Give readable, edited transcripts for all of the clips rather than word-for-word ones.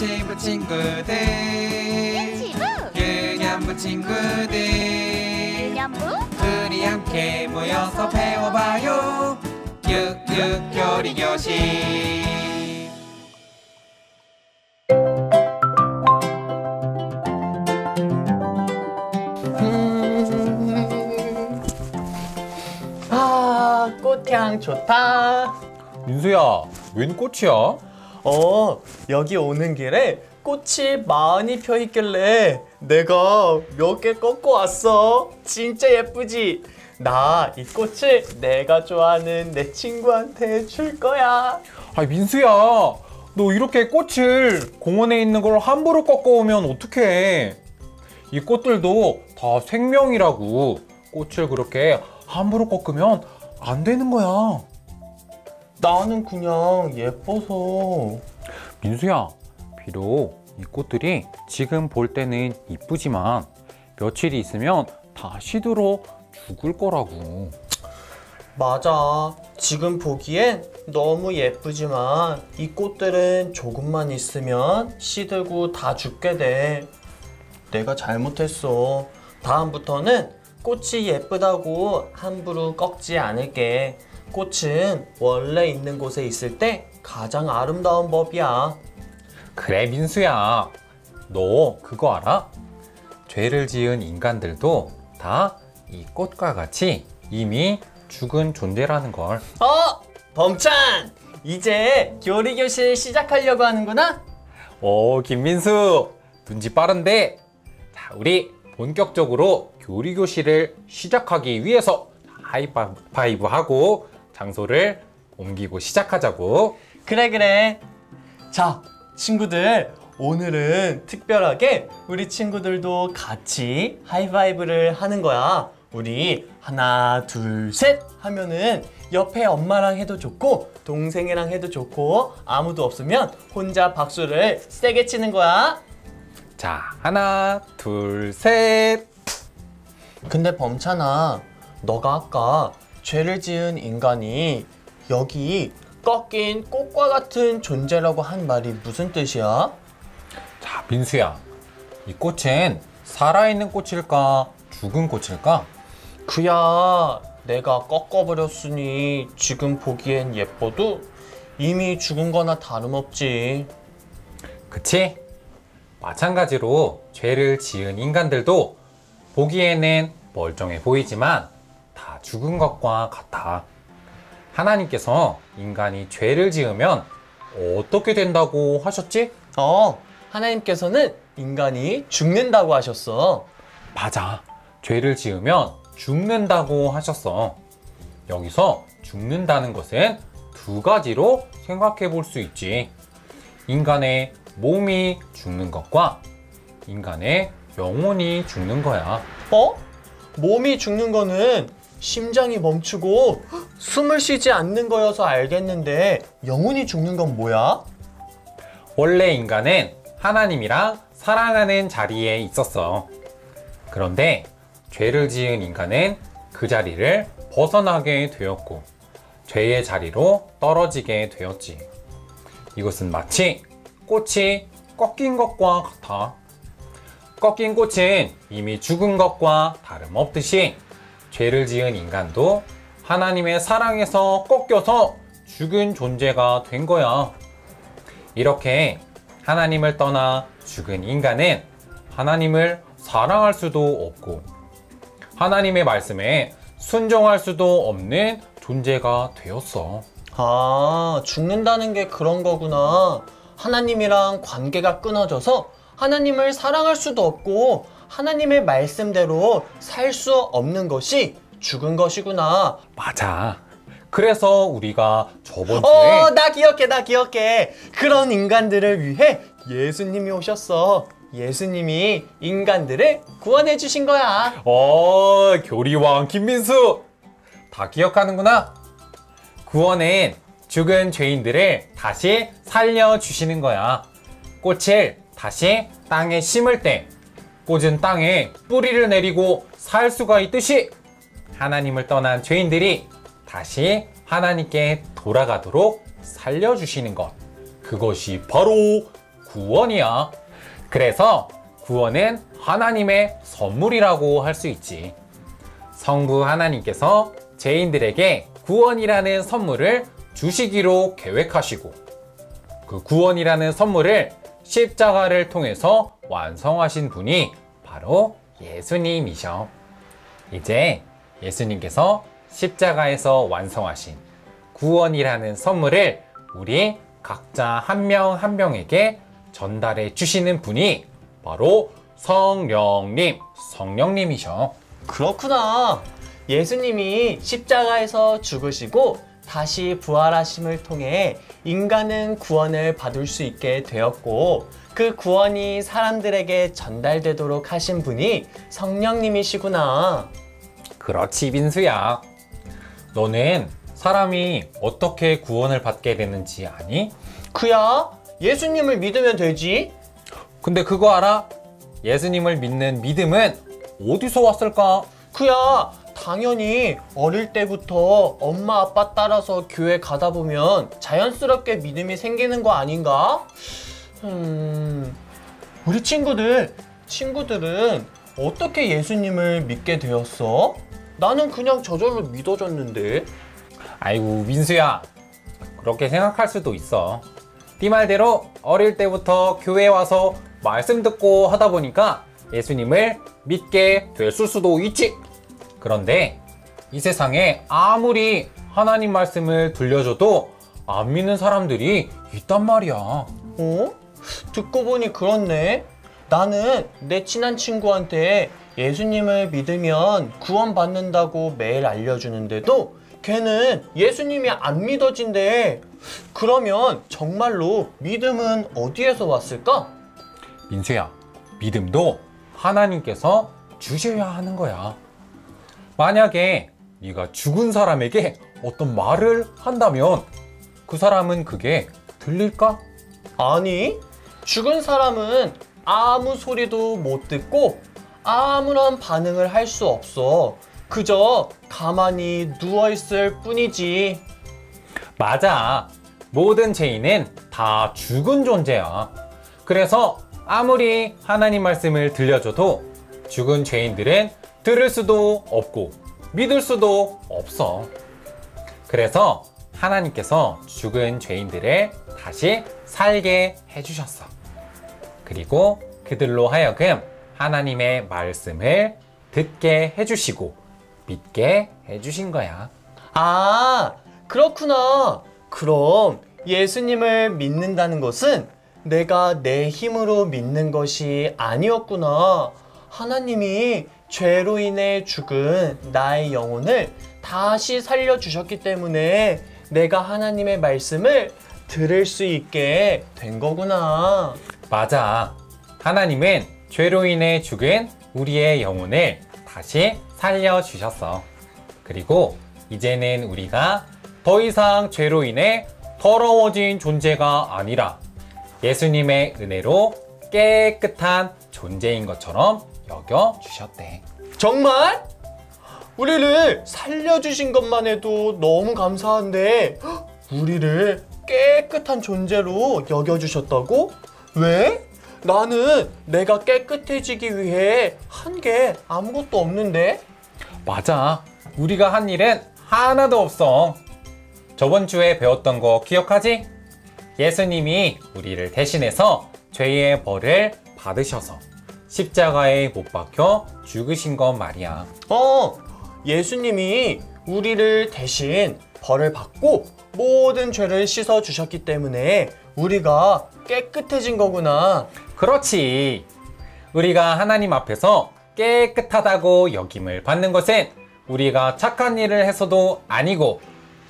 유치부 친구들 유치부 유년부 친구들 유년부 우리 함께 모여서 배워봐요. 큐큐 요리교실. 꽃향 좋다. 민수야, 웬 꽃이야? 여기 오는 길에 꽃이 많이 펴 있길래 내가 몇 개 꺾어 왔어. 진짜 예쁘지? 나 이 꽃을 내가 좋아하는 내 친구한테 줄 거야. 아, 민수야, 너 이렇게 꽃을 공원에 있는 걸 함부로 꺾어오면 어떡해? 이 꽃들도 다 생명이라고. 꽃을 그렇게 함부로 꺾으면 안 되는 거야. 나는 그냥 예뻐서. 민수야, 비록 이 꽃들이 지금 볼 때는 이쁘지만 며칠이 있으면 다 시들어 죽을 거라고. 맞아. 지금 보기엔 너무 예쁘지만 이 꽃들은 조금만 있으면 시들고 다 죽게 돼. 내가 잘못했어. 다음부터는 꽃이 예쁘다고 함부로 꺾지 않을게. 꽃은 원래 있는 곳에 있을 때 가장 아름다운 법이야. 그래, 민수야, 너 그거 알아? 죄를 지은 인간들도 다 이 꽃과 같이 이미 죽은 존재라는 걸. 범찬! 이제 요리교실 시작하려고 하는구나? 김민수, 눈치 빠른데. 자, 우리 본격적으로 요리교실을 시작하기 위해서 하이파이브 하고 장소를 옮기고 시작하자고. 그래. 자, 친구들, 오늘은 특별하게 우리 친구들도 같이 하이파이브를 하는 거야. 우리 하나, 둘, 셋 하면은 옆에 엄마랑 해도 좋고 동생이랑 해도 좋고 아무도 없으면 혼자 박수를 세게 치는 거야. 자, 하나, 둘, 셋. 근데 범찬아, 너가 아까 죄를 지은 인간이 여기 꺾인 꽃과 같은 존재라고 한 말이 무슨 뜻이야? 자, 민수야, 이 꽃은 살아있는 꽃일까, 죽은 꽃일까? 그야, 내가 꺾어버렸으니 지금 보기엔 예뻐도 이미 죽은 거나 다름없지. 그치? 마찬가지로 죄를 지은 인간들도 보기에는 멀쩡해 보이지만 다 죽은 것과 같아. 하나님께서 인간이 죄를 지으면 어떻게 된다고 하셨지? 하나님께서는 인간이 죽는다고 하셨어. 맞아. 죄를 지으면 죽는다고 하셨어. 여기서 죽는다는 것은 두 가지로 생각해 볼 수 있지. 인간의 몸이 죽는 것과 인간의 영혼이 죽는 거야. 몸이 죽는 거는 심장이 멈추고 숨을 쉬지 않는 거여서 알겠는데 영혼이 죽는 건 뭐야? 원래 인간은 하나님이랑 사랑하는 자리에 있었어. 그런데 죄를 지은 인간은 그 자리를 벗어나게 되었고 죄의 자리로 떨어지게 되었지. 이것은 마치 꽃이 꺾인 것과 같아. 꺾인 꽃은 이미 죽은 것과 다름없듯이 죄를 지은 인간도 하나님의 사랑에서 꺾여서 죽은 존재가 된 거야. 이렇게 하나님을 떠나 죽은 인간은 하나님을 사랑할 수도 없고 하나님의 말씀에 순종할 수도 없는 존재가 되었어. 죽는다는 게 그런 거구나. 하나님이랑 관계가 끊어져서 하나님을 사랑할 수도 없고 하나님의 말씀대로 살 수 없는 것이 죽은 것이구나. 맞아. 그래서 우리가 저번 주에 나 기억해. 그런 인간들을 위해 예수님이 오셨어. 예수님이 인간들을 구원해 주신 거야. 교리왕 김민수 다 기억하는구나. 구원은 죽은 죄인들을 다시 살려주시는 거야. 꽃을 다시 땅에 심을 때 꽂은 땅에 뿌리를 내리고 살 수가 있듯이 하나님을 떠난 죄인들이 다시 하나님께 돌아가도록 살려주시는 것, 그것이 바로 구원이야. 그래서 구원은 하나님의 선물이라고 할 수 있지. 성부 하나님께서 죄인들에게 구원이라는 선물을 주시기로 계획하시고 그 구원이라는 선물을 십자가를 통해서 완성하신 분이 바로 예수님이셔. 이제 예수님께서 십자가에서 완성하신 구원이라는 선물을 우리 각자 한 명 한 명에게 전달해 주시는 분이 바로 성령님이셔. 그렇구나. 예수님이 십자가에서 죽으시고 다시 부활하심을 통해 인간은 구원을 받을 수 있게 되었고 그 구원이 사람들에게 전달되도록 하신 분이 성령님이시구나. 그렇지, 민수야. 너는 사람이 어떻게 구원을 받게 되는지 아니? 그야 예수님을 믿으면 되지. 근데 그거 알아? 예수님을 믿는 믿음은 어디서 왔을까? 그야 당연히 어릴 때부터 엄마 아빠 따라서 교회 가다 보면 자연스럽게 믿음이 생기는 거 아닌가? 우리 친구들은 어떻게 예수님을 믿게 되었어? 나는 그냥 저절로 믿어졌는데. 아이고, 민수야. 그렇게 생각할 수도 있어. 네 말대로 어릴 때부터 교회에 와서 말씀 듣고 하다 보니까 예수님을 믿게 됐을 수도 있지. 그런데 이 세상에 아무리 하나님 말씀을 들려줘도 안 믿는 사람들이 있단 말이야. 어? 듣고 보니 그렇네. 나는 내 친한 친구한테 예수님을 믿으면 구원받는다고 매일 알려주는데도 걔는 예수님이 안 믿어진대. 그러면 정말로 믿음은 어디에서 왔을까? 민수야, 믿음도 하나님께서 주셔야 하는 거야. 만약에 네가 죽은 사람에게 어떤 말을 한다면 그 사람은 그게 들릴까? 아니, 죽은 사람은 아무 소리도 못 듣고 아무런 반응을 할 수 없어. 그저 가만히 누워있을 뿐이지. 맞아. 모든 죄인은 다 죽은 존재야. 그래서 아무리 하나님 말씀을 들려줘도 죽은 죄인들은 들을 수도 없고 믿을 수도 없어. 그래서 하나님께서 죽은 죄인들을 다시 살게 해주셨어. 그리고 그들로 하여금 하나님의 말씀을 듣게 해주시고 믿게 해주신 거야. 아, 그렇구나. 그럼 예수님을 믿는다는 것은 내가 내 힘으로 믿는 것이 아니었구나. 하나님이 죄로 인해 죽은 나의 영혼을 다시 살려주셨기 때문에 내가 하나님의 말씀을 들을 수 있게 된 거구나. 맞아. 하나님은 죄로 인해 죽은 우리의 영혼을 다시 살려주셨어. 그리고 이제는 우리가 더 이상 죄로 인해 더러워진 존재가 아니라 예수님의 은혜로 깨끗한 존재인 것처럼 여겨주셨대. 정말? 우리를 살려주신 것만 해도 너무 감사한데 우리를 깨끗한 존재로 여겨주셨다고? 왜? 나는 내가 깨끗해지기 위해 한 게 아무것도 없는데? 맞아. 우리가 한 일은 하나도 없어. 저번 주에 배웠던 거 기억하지? 예수님이 우리를 대신해서 죄의 벌을 받으셔서 십자가에 못 박혀 죽으신 것 말이야. 예수님이 우리를 대신 벌을 받고 모든 죄를 씻어 주셨기 때문에 우리가 깨끗해진 거구나. 그렇지. 우리가 하나님 앞에서 깨끗하다고 여김을 받는 것은 우리가 착한 일을 해서도 아니고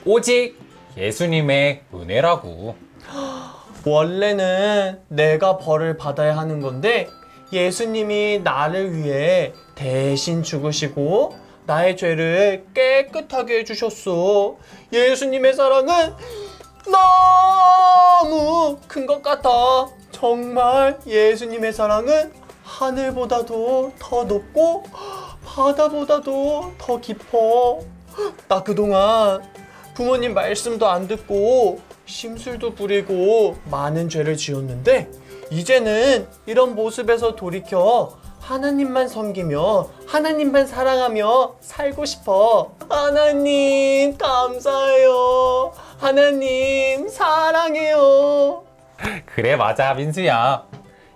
오직 예수님의 은혜라고. 원래는 내가 벌을 받아야 하는 건데 예수님이 나를 위해 대신 죽으시고 나의 죄를 깨끗하게 해주셨어. 예수님의 사랑은 너무 큰 것 같아. 정말 예수님의 사랑은 하늘보다도 더 높고 바다보다도 더 깊어. 나 그동안 부모님 말씀도 안 듣고 심술도 부리고 많은 죄를 지었는데 이제는 이런 모습에서 돌이켜 하나님만 섬기며 하나님만 사랑하며 살고 싶어. 하나님 감사해요. 하나님 사랑해요. 그래, 맞아, 민수야.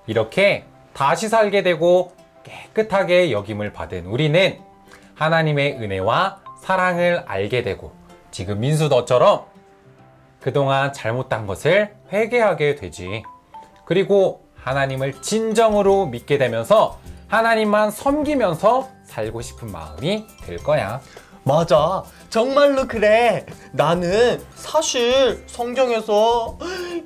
이렇게 다시 살게 되고 깨끗하게 여김을 받은 우리는 하나님의 은혜와 사랑을 알게 되고 지금 민수 너처럼 그동안 잘못한 것을 회개하게 되지. 그리고 하나님을 진정으로 믿게 되면서 하나님만 섬기면서 살고 싶은 마음이 들 거야. 맞아. 정말로 그래. 나는 사실 성경에서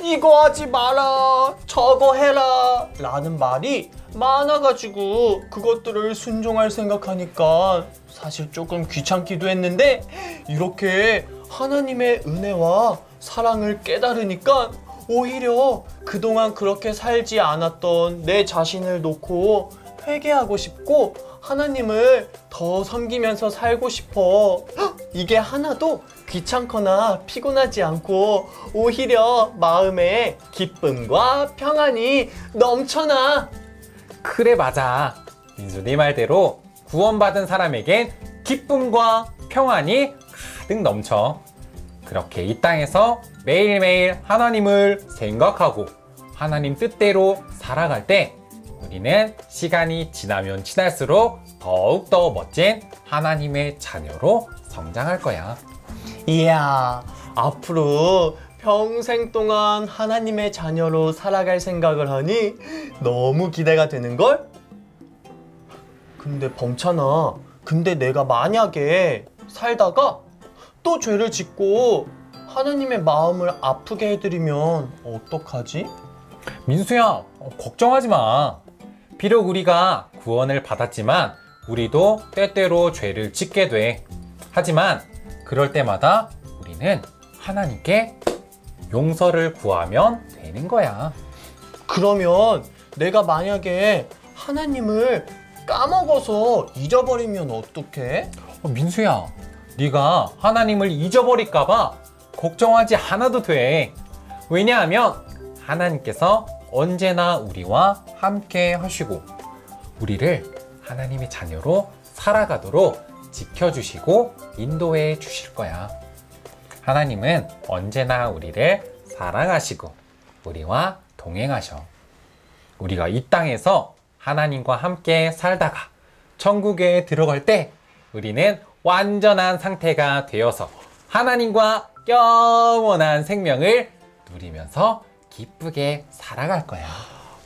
이거 하지 마라, 저거 해라 라는 말이 많아가지고 그것들을 순종할 생각하니까 사실 조금 귀찮기도 했는데 이렇게 하나님의 은혜와 사랑을 깨달으니까 오히려 그동안 그렇게 살지 않았던 내 자신을 놓고 회개하고 싶고 하나님을 더 섬기면서 살고 싶어. 이게 하나도 귀찮거나 피곤하지 않고 오히려 마음에 기쁨과 평안이 넘쳐나. 그래, 맞아. 민수 네 말대로 구원받은 사람에겐 기쁨과 평안이 가득 넘쳐. 그렇게 이 땅에서 매일매일 하나님을 생각하고 하나님 뜻대로 살아갈 때 우리는 시간이 지나면 지날수록 더욱더 멋진 하나님의 자녀로 성장할 거야. 이야, 앞으로 평생 동안 하나님의 자녀로 살아갈 생각을 하니 너무 기대가 되는걸? 근데 범찬아, 근데 내가 만약에 살다가 또 죄를 짓고 하나님의 마음을 아프게 해드리면 어떡하지? 민수야, 걱정하지 마. 비록 우리가 구원을 받았지만 우리도 때때로 죄를 짓게 돼. 하지만 그럴 때마다 우리는 하나님께 용서를 구하면 되는 거야. 그러면 내가 만약에 하나님을 까먹어서 잊어버리면 어떡해? 민수야, 네가 하나님을 잊어버릴까 봐 걱정하지 않아도 돼. 왜냐하면 하나님께서 언제나 우리와 함께 하시고 우리를 하나님의 자녀로 살아가도록 지켜주시고 인도해 주실 거야. 하나님은 언제나 우리를 사랑하시고 우리와 동행하셔. 우리가 이 땅에서 하나님과 함께 살다가 천국에 들어갈 때 우리는 완전한 상태가 되어서 하나님과 영원한 생명을 누리면서 기쁘게 살아갈 거야.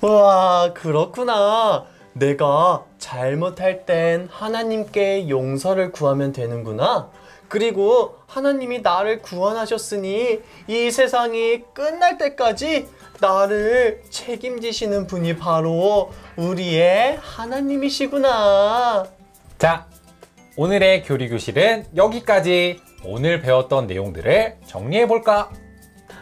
와, 그렇구나. 내가 잘못할 땐 하나님께 용서를 구하면 되는구나. 그리고 하나님이 나를 구원하셨으니 이 세상이 끝날 때까지 나를 책임지시는 분이 바로 우리의 하나님이시구나. 자, 오늘의 교리교실은 여기까지. 오늘 배웠던 내용들을 정리해 볼까?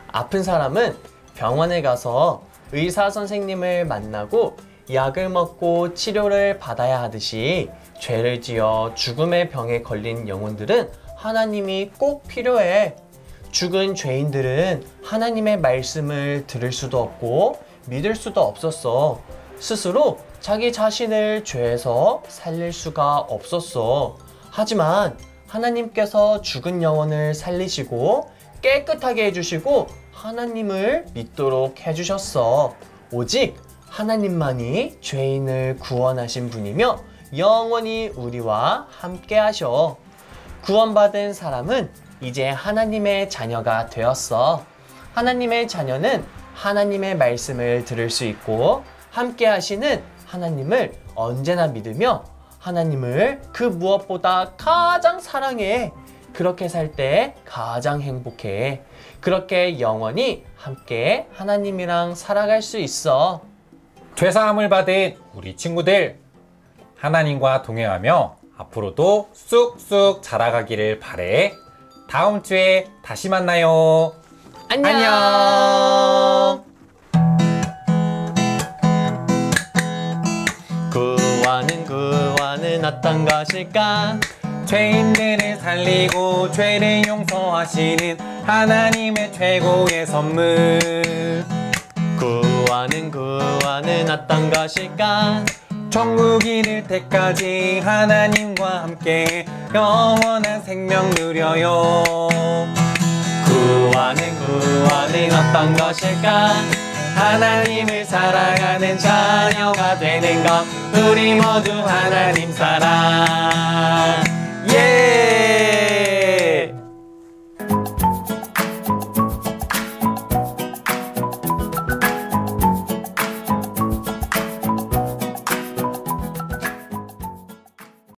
아픈 사람은 병원에 가서 의사 선생님을 만나고 약을 먹고 치료를 받아야 하듯이 죄를 지어 죽음의 병에 걸린 영혼들은 하나님이 꼭 필요해. 죽은 죄인들은 하나님의 말씀을 들을 수도 없고 믿을 수도 없었어. 스스로 자기 자신을 죄에서 살릴 수가 없었어. 하지만 하나님께서 죽은 영혼을 살리시고 깨끗하게 해주시고 하나님을 믿도록 해주셨어. 오직 하나님만이 죄인을 구원하신 분이며 영원히 우리와 함께 하셔. 구원받은 사람은 이제 하나님의 자녀가 되었어. 하나님의 자녀는 하나님의 말씀을 들을 수 있고 함께 하시는 하나님을 언제나 믿으며 하나님을 그 무엇보다 가장 사랑해. 그렇게 살 때 가장 행복해. 그렇게 영원히 함께 하나님이랑 살아갈 수 있어. 죄사함을 받은 우리 친구들, 하나님과 동행하며 앞으로도 쑥쑥 자라가기를 바래. 다음 주에 다시 만나요. 안녕. 구원은 어떤 것일까? 죄인들을 살리고 죄를 용서하시는 하나님의 최고의 선물. 구원은 어떤 것일까? 천국 이를 때까지 하나님과 함께 영원한 생명 누려요. 구원은 어떤 것일까? 하나님을 사랑하는 자녀가 되는 것. 우리 모두 하나님 사랑.